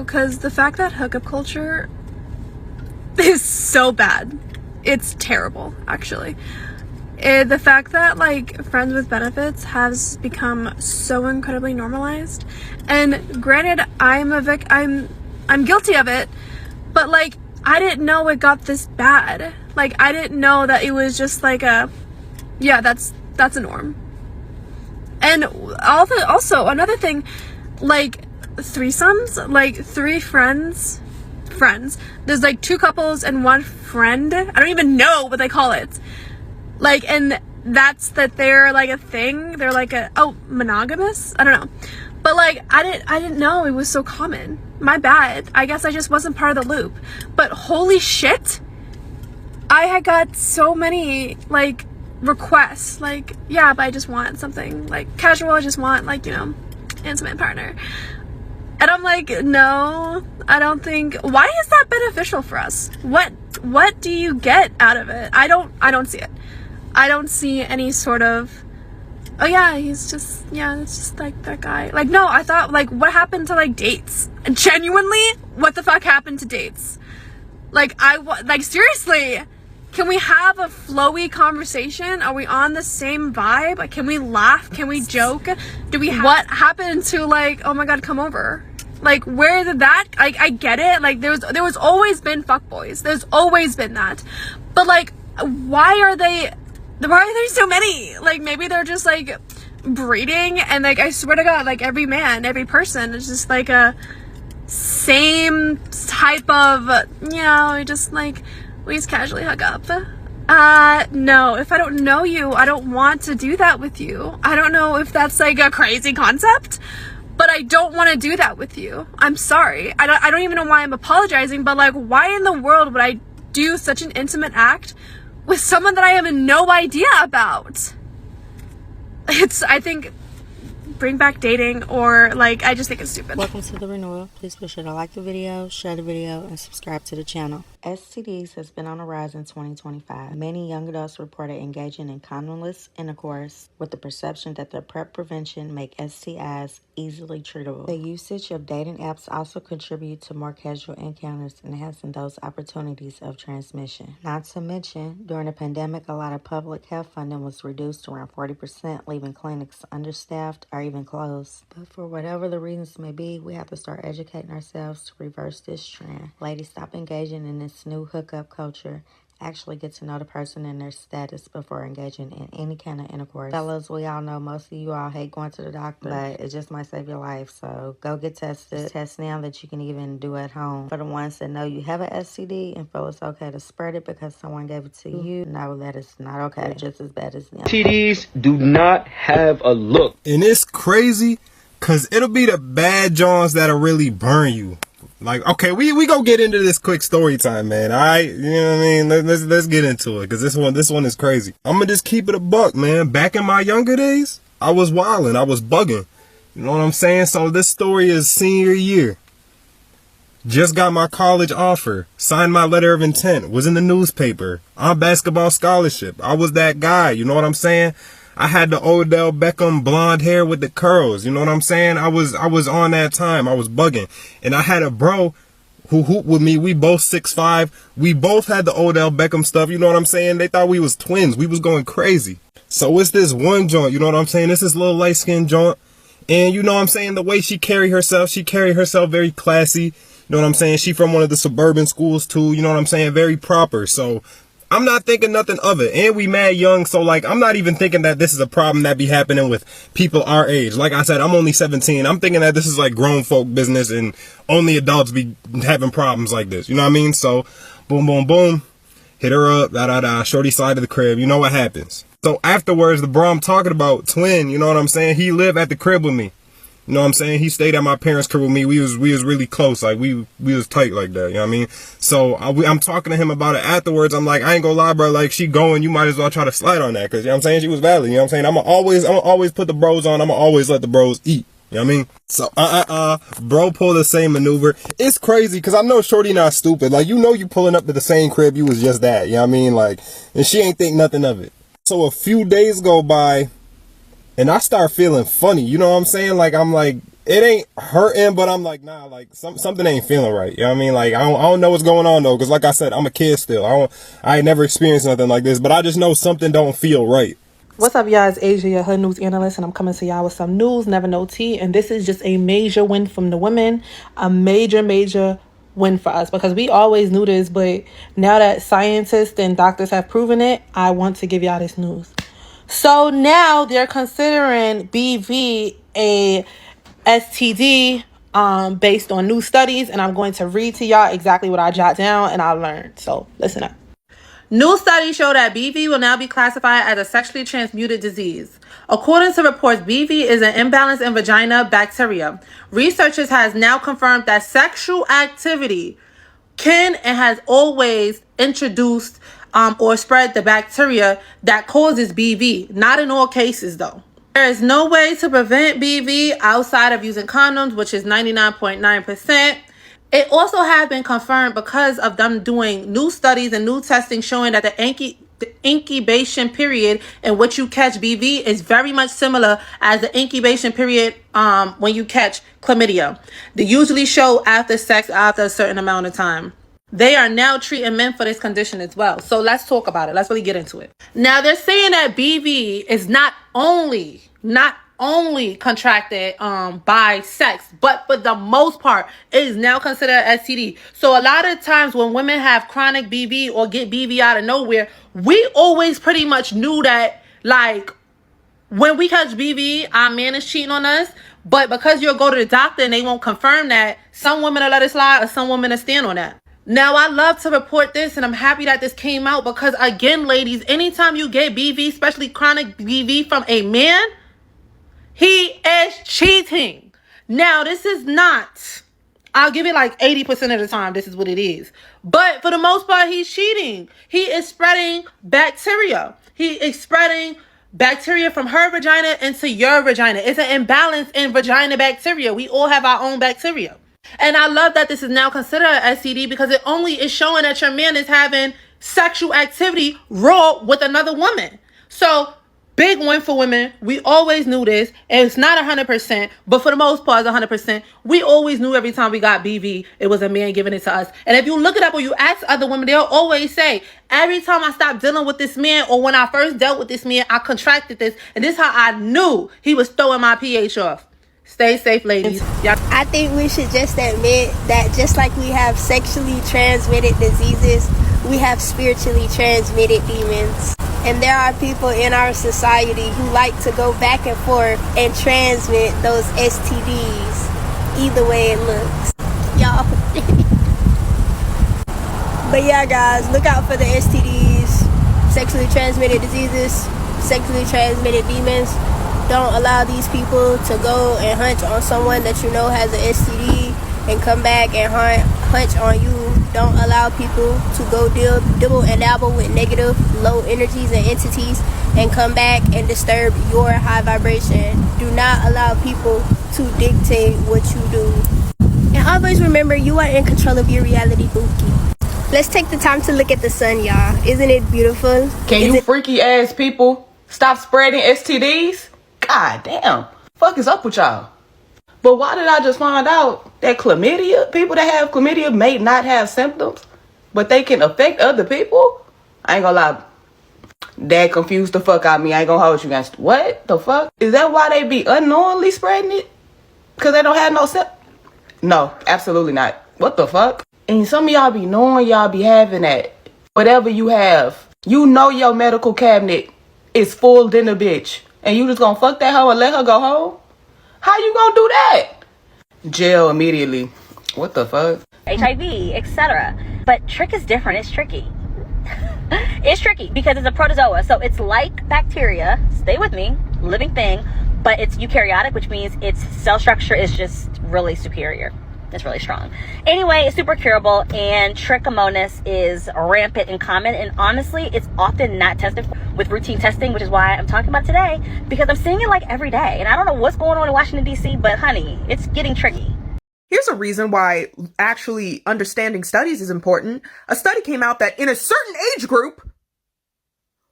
because the fact that hookup culture is so bad, it's terrible, actually. The fact that, like, friends with benefits has become so incredibly normalized, and granted, I'm guilty of it, but, like, I didn't know it got this bad. Like, I didn't know that it was just like yeah, that's a norm. And also another thing, like, threesomes, like 3 friends, there's like 2 couples and 1 friend. I don't even know what they call it. Like, and that's that they're like a thing. They're like monogamous. I don't know. But like, I didn't know it was so common. My bad. I guess I just wasn't part of the loop. But holy shit, I had got so many like requests. Like, yeah, but I just want something like casual. I just want, like, you know, intimate partner. And I'm like, no, I don't think. Why is that beneficial for us? What do you get out of it? I don't see it. I don't see any sort of, oh yeah, it's just like that guy. Like, no, I thought, like, what happened to, like, dates? Genuinely, what the fuck happened to dates? Like, seriously, can we have a flowy conversation? Are we on the same vibe? Like, can we laugh? Can we joke? What happened to, like, oh my god, come over? Like, where did that, like, I get it. Like, there was always been fuckboys. There's always been that. But, like, why are there so many? Like, maybe they're just, like, breeding, and, like, I swear to god, like, every man, every person is just, like, a same type of, you know, just, like, we just casually hug up. No, if I don't know you, I don't want to do that with you. I don't know if that's, like, a crazy concept, but I don't want to do that with you. I'm sorry. I don't even know why I'm apologizing, but, like, why in the world would I do such an intimate act with someone that I have no idea about? I think, bring back dating, or, like, I just think it's stupid. Welcome to the renewal. Please be sure to like the video, share the video, and subscribe to the channel. STDs has been on the rise in 2025. Many young adults reported engaging in condomless intercourse with the perception that their PrEP prevention make STIs easily treatable. The usage of dating apps also contribute to more casual encounters, enhancing those opportunities of transmission. Not to mention, during the pandemic, a lot of public health funding was reduced to around 40%, leaving clinics understaffed or even closed. But for whatever the reasons may be, we have to start educating ourselves to reverse this trend. Ladies, stop engaging in this new hookup culture. Actually get to know the person and their status before engaging in any kind of intercourse. Fellas, we all know most of you all hate going to the doctor, but it just might save your life. So go get tested. Test now that you can even do at home. For the ones that know you have an STD and feel it's okay to spread it because someone gave it to you, know that it's not okay. It's just as bad as them. STDs do not have a look. And it's crazy because it'll be the bad Johns that'll really burn you. Like, okay, we go get into this quick story time, man. All right, you know what I mean? Let's get into it, because this one is crazy. I'm gonna just keep it a buck, man. Back in my younger days, I was wilding, I was bugging. You know what I'm saying? So this story is senior year. Just got my college offer, signed my letter of intent, was in the newspaper, on basketball scholarship. I was that guy, you know what I'm saying? I had the Odell Beckham blonde hair with the curls. You know what I'm saying? I was on that time. I was bugging. And I had a bro who hooped with me. We both 6'5". We both had the Odell Beckham stuff. You know what I'm saying? They thought we was twins. We was going crazy. So it's this one joint. You know what I'm saying? It's this little light-skinned joint. And you know what I'm saying? The way she carry herself very classy. You know what I'm saying? She from one of the suburban schools too. You know what I'm saying? Very proper. So I'm not thinking nothing of it. And we mad young, so, like, I'm not even thinking that this is a problem that be happening with people our age. Like I said, I'm only 17. I'm thinking that this is, like, grown folk business and only adults be having problems like this. You know what I mean? So, boom, boom, boom. Hit her up, shorty side of the crib. You know what happens. So afterwards, the bro I'm talking about, twin, you know what I'm saying? He lived at the crib with me. You know what I'm saying? He stayed at my parents' crib with me. We was really close. Like, we was tight like that. You know what I mean? So I'm talking to him about it afterwards. I'm like, I ain't gonna lie, bro. Like, she going, you might as well try to slide on that. Cause, you know what I'm saying? She was valid. You know what I'm saying? I'm gonna always put the bros on. I'm gonna always let the bros eat. You know what I mean? So, bro pulled the same maneuver. It's crazy because I know shorty not stupid. Like, you know you pulling up to the same crib. You was just that. You know what I mean? Like, and she ain't think nothing of it. So a few days go by and I start feeling funny. You know what I'm saying? Like, I'm like, it ain't hurting, but I'm like, nah, like something ain't feeling right. You know what I mean? Like I don't know what's going on though, because like I said, I'm a kid still. I ain't never experienced nothing like this, but I just know something don't feel right. What's up, y'all? It's Asia, your hood news analyst, and I'm coming to y'all with some news, never no tea. And this is just a major win from the women, a major win for us, because we always knew this, but now that scientists and doctors have proven it, I want to give y'all this news. So now they're considering BV a STD based on new studies, and I'm going to read to y'all exactly what I jot down and I learned. So listen up. New studies show that BV will now be classified as a sexually transmitted disease. According to reports, BV is an imbalance in vagina bacteria. Researchers has now confirmed that sexual activity can and has always introduced or spread the bacteria that causes BV. Not in all cases, though. There is no way to prevent BV outside of using condoms, which is 99.9%. It also has been confirmed because of them doing new studies and new testing showing that the incubation period in which you catch BV is very much similar as the incubation period when you catch chlamydia. They usually show after sex after a certain amount of time. They are now treating men for this condition as well. So let's talk about it. Let's really get into it. Now they're saying that BV is not only contracted by sex, but for the most part it is now considered STD. So a lot of times when women have chronic BV or get BV out of nowhere, we always pretty much knew that, like, when we catch BV, our man is cheating on us. But because you'll go to the doctor and they won't confirm that, some women will let it slide or some women will stand on that. Now, I love to report this, and I'm happy that this came out because, again, ladies, anytime you get BV, especially chronic BV from a man, he is cheating. Now, this is not, I'll give it like 80% of the time, this is what it is. But for the most part, he's cheating. He is spreading bacteria. He is spreading bacteria from her vagina into your vagina. It's an imbalance in vagina bacteria. We all have our own bacteria. And I love that this is now considered an STD because it only is showing that your man is having sexual activity raw with another woman. So, big win for women. We always knew this. It's not 100%, but for the most part, it's 100%. We always knew every time we got BV, it was a man giving it to us. And if you look it up or you ask other women, they'll always say, every time I stopped dealing with this man or when I first dealt with this man, I contracted this. And this is how I knew he was throwing my pH off. Stay safe, ladies. I think we should just admit that just like we have sexually transmitted diseases, we have spiritually transmitted demons. And there are people in our society who like to go back and forth and transmit those STDs either way it looks. Y'all. But yeah, guys, look out for the STDs, sexually transmitted diseases, sexually transmitted demons. Don't allow these people to go and hunch on someone that you know has an STD and come back and hunch on you. Don't allow people to go dibble and dabble with negative, low energies and entities and come back and disturb your high vibration. Do not allow people to dictate what you do. And always remember, you are in control of your reality, Bookie. Let's take the time to look at the sun, y'all. Isn't it beautiful? Can you freaky ass people stop spreading STDs? God damn. Fuck is up with y'all? But why did I just find out that chlamydia, people that have chlamydia may not have symptoms, but they can affect other people? I ain't gonna lie. That confused the fuck out of me. I ain't gonna hold you guys. What the fuck? Is that why they be unknowingly spreading it? Because they don't have no symptoms? No, absolutely not. What the fuck? And some of y'all be knowing y'all be having that. Whatever you have, you know your medical cabinet is full than a bitch. And you just gonna fuck that hoe and let her go home? How you gonna do that? Jail immediately. What the fuck? HIV, etc. But trick is different. It's tricky. It's tricky because it's a protozoa. So it's like bacteria. Stay with me. Living thing. But it's eukaryotic, which means its cell structure is just really superior. It's really strong. Anyway, it's super curable, and trichomonas is rampant and common, and honestly, it's often not tested with routine testing, which is why I'm talking about today, because I'm seeing it like every day, and I don't know what's going on in Washington, D.C., but honey, it's getting tricky. Here's a reason why actually understanding studies is important. A study came out that in a certain age group,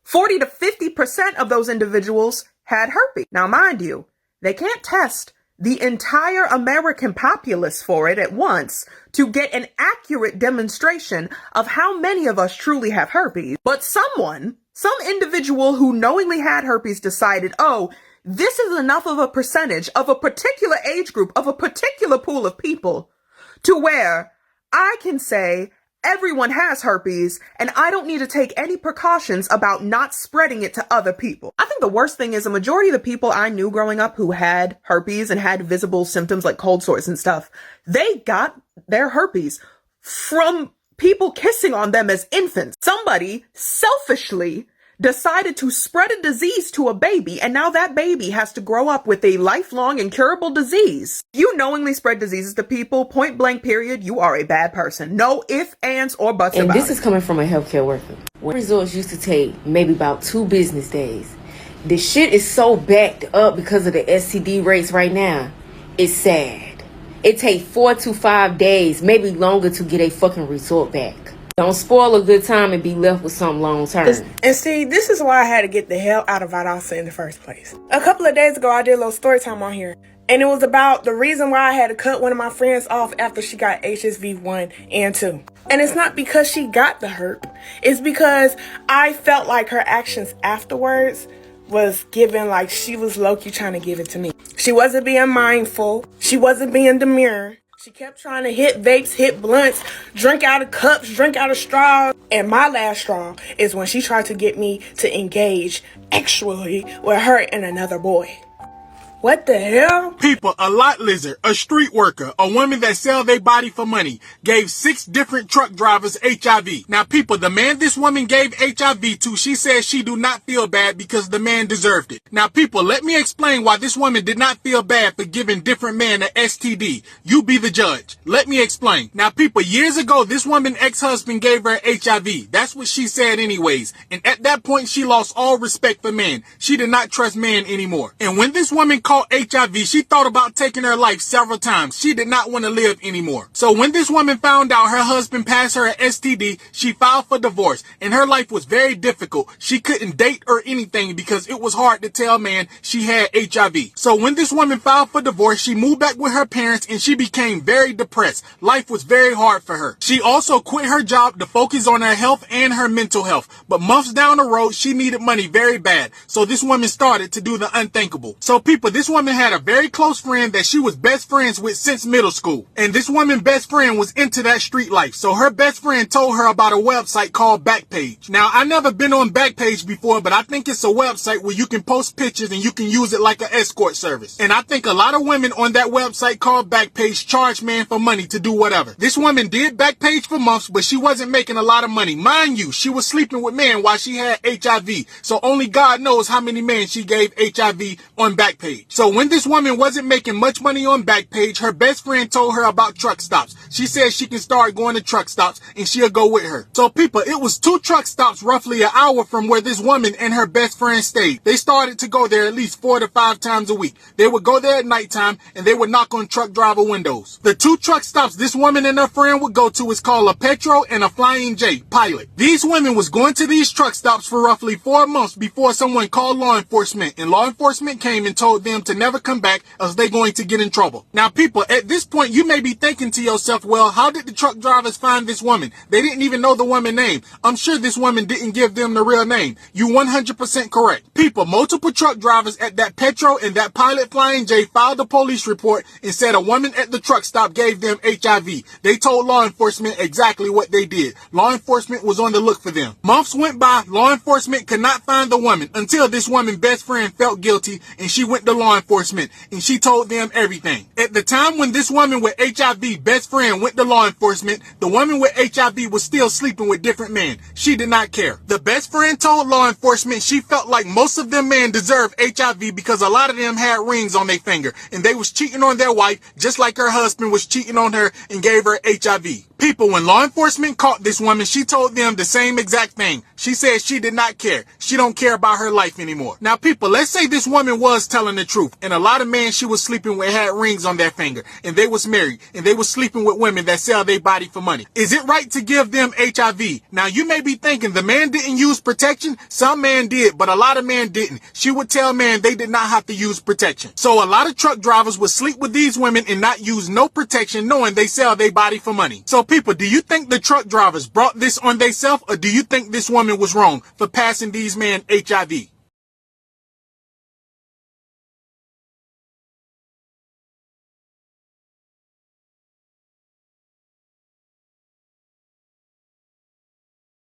40 to 50% of those individuals had herpes. Now, mind you, they can't test the entire American populace for it at once to get an accurate demonstration of how many of us truly have herpes. But some individual who knowingly had herpes decided, oh, this is enough of a percentage of a particular age group, of a particular pool of people, to where I can say everyone has herpes and I don't need to take any precautions about not spreading it to other people. I think the worst thing is a majority of the people I knew growing up who had herpes and had visible symptoms like cold sores and stuff, they got their herpes from people kissing on them as infants. Somebody selfishly decided to spread a disease to a baby, and now that baby has to grow up with a lifelong incurable disease. If you knowingly spread diseases to people, point blank period, you are a bad person. No ifs, ands, or buts about it. And this is coming from a healthcare worker. When results used to take maybe about 2 business days. The shit is so backed up because of the STD rates right now. It's sad. It takes 4 to 5 days, maybe longer, to get a fucking result back. Don't spoil a good time and be left with something long term. And see, this is why I had to get the hell out of Valdosta in the first place. A couple of days ago, I did a little story time on here. And it was about the reason why I had to cut one of my friends off after she got HSV 1 and 2. And it's not because she got the herp. It's because I felt like her actions afterwards was given like she was low-key trying to give it to me. She wasn't being mindful. She wasn't being demure. She kept trying to hit vapes, hit blunts, drink out of cups, drink out of straws. And my last straw is when she tried to get me to engage actually with her and another boy. What the hell? People, a lot lizard, a street worker, a woman that sell their body for money, gave 6 different truck drivers HIV. Now, people, the man this woman gave HIV to, she says she do not feel bad because the man deserved it. Now, people, let me explain why this woman did not feel bad for giving different men an STD. You be the judge. Let me explain. Now, people, years ago, this woman's ex-husband gave her HIV. That's what she said anyways. And at that point, she lost all respect for men. She did not trust men anymore. And when this woman caught HIV, she thought about taking her life several times. She did not want to live anymore. So when this woman found out her husband passed her an STD, she filed for divorce, and her life was very difficult. She couldn't date or anything because it was hard to tell man she had HIV. So when this woman filed for divorce, she moved back with her parents and she became very depressed. Life was very hard for her. She also quit her job to focus on her health and her mental health. But months down the road, she needed money very bad. So this woman started to do the unthinkable. So people, this woman had a very close friend that she was best friends with since middle school. And this woman's best friend was into that street life. So her best friend told her about a website called Backpage. Now, I never been on Backpage before, but I think it's a website where you can post pictures and you can use it like an escort service. And I think a lot of women on that website called Backpage charge men for money to do whatever. This woman did Backpage for months, but she wasn't making a lot of money. Mind you, she was sleeping with men while she had HIV. So only God knows how many men she gave HIV on Backpage. So when this woman wasn't making much money on Backpage, her best friend told her about truck stops. She said she can start going to truck stops and she'll go with her. So people, it was 2 truck stops roughly an hour from where this woman and her best friend stayed. They started to go there at least 4 to 5 times a week. They would go there at nighttime and they would knock on truck driver windows. The 2 truck stops this woman and her friend would go to is called a Petro and a Flying J Pilot. These women was going to these truck stops for roughly 4 months before someone called law enforcement, and law enforcement came and told them to never come back as they going to get in trouble. Now people, at this point you may be thinking to yourself, well, how did the truck drivers find this woman? They didn't even know the woman's name. I'm sure this woman didn't give them the real name. You 100% correct. People, multiple truck drivers at that Petro and that Pilot Flying J filed a police report and said a woman at the truck stop gave them HIV. They told law enforcement exactly what they did. Law enforcement was on the look for them. Months went by, law enforcement could not find the woman until this woman's best friend felt guilty and she went to law enforcement and she told them everything. At the time when this woman with HIV best friend went to law enforcement, the woman with HIV was still sleeping with different men. She did not care. The best friend told law enforcement she felt like most of them men deserved HIV because a lot of them had rings on their finger and they was cheating on their wife just like her husband was cheating on her and gave her HIV. People, when law enforcement caught this woman, she told them the same exact thing. She said she did not care. She don't care about her life anymore. Now, people, let's say this woman was telling the truth, and a lot of men she was sleeping with had rings on their finger, and they was married, and they was sleeping with women that sell their body for money. Is it right to give them HIV? Now, you may be thinking the man didn't use protection. Some men did, but a lot of men didn't. She would tell men they did not have to use protection. So a lot of truck drivers would sleep with these women and not use no protection, knowing they sell their body for money. So people, do you think the truck drivers brought this on themselves, or do you think this woman was wrong for passing these men HIV?